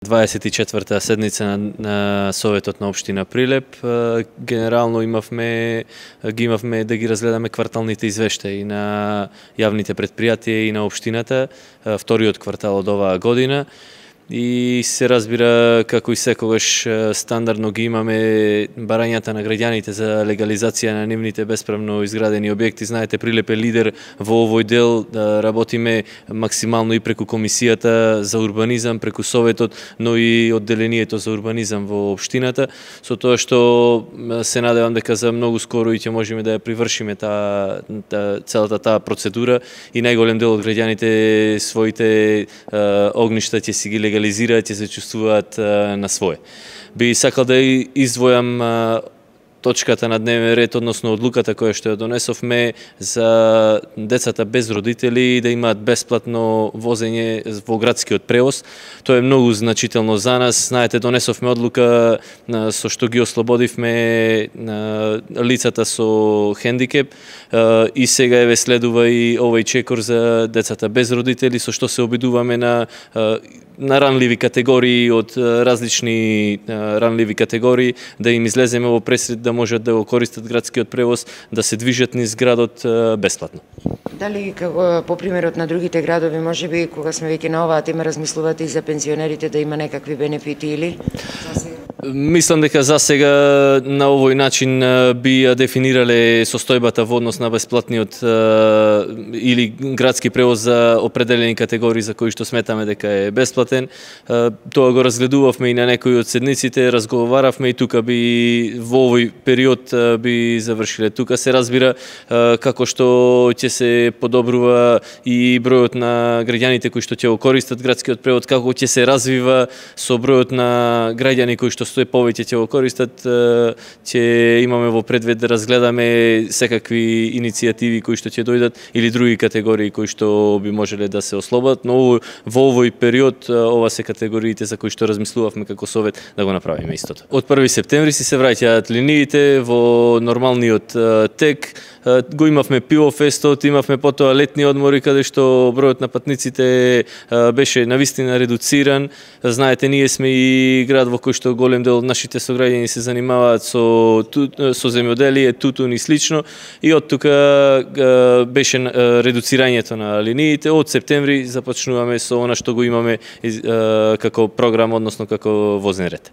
24-та седница на Советот на општина Прилеп. Генерално ги имавме да ги разгледаме кварталните извештаи на јавните предпријатија и на општината, вториот квартал од оваа година. И се разбира, како и секогаш стандардно ги имаме барањата на граѓаните за легализација на нивните бесправно изградени објекти. Знаете, Прилеп е лидер во овој дел, работиме максимално и преку Комисијата за урбанизам, преку Советот, но и одделението за урбанизам во општината, со тоа што се надевам дека за многу скоро и ќе можеме да ја привршиме целата таа процедура и најголем дел од граѓаните своите огништа ќе си ги легализираат, ќе се чувствуваат на свое. Би сакал да издвојам точката на дневен ред, односно одлуката која што ја донесовме за децата без родители да имаат бесплатно возење во градскиот превоз. Тоа е многу значително за нас. Знаете, донесовме одлука со што ги ослободивме лицата со хендикеп и сега еве следува и овој чекор за децата без родители, со што се обидуваме на ранливи категории од различни ранливи категории да им излеземе во пресред да можат да го користат градскиот превоз, да се движат низ градот бесплатно. Дали по примерот на другите градови, можеби кога сме веќе на оваа тема размислувате и за пензионерите да има некакви бенефити или? Мислам дека за сега на овој начин би ја дефинирале состојбата во однос на бесплатниот или градски превоз за определени категории за кои што сметаме дека е бесплатен. Тоа го разгледувавме и на некои од седниците, разговаравме и тука би во овој период би завршиле. Тука се разбира како што ќе се подобрува и бројот на граѓаните кои што ќе го користат градскиот превоз, како ќе се развива со бројот на граѓани кои што стои повеќе ќе го користат, ќе имаме во предвид да разгледаме секакви иницијативи кои што ќе дојдат или други категории кои што би можеле да се ослободат, но во овој период ова се категориите за кои што размислувавме како совет да го направиме истото. Од 1 септември се враќаат линиите во нормалниот тек. Го имавме пивофестот, имавме потоа летни одмори каде што бројот на патниците беше навистина редуциран. Знаете, ние сме и град во кој што голем дел од нашите сограѓани се занимаваат со земјоделие, тутун и слично, и од тука беше редуцирањето на линиите. Од септември започнуваме со она што го имаме како програм, односно како возен ред.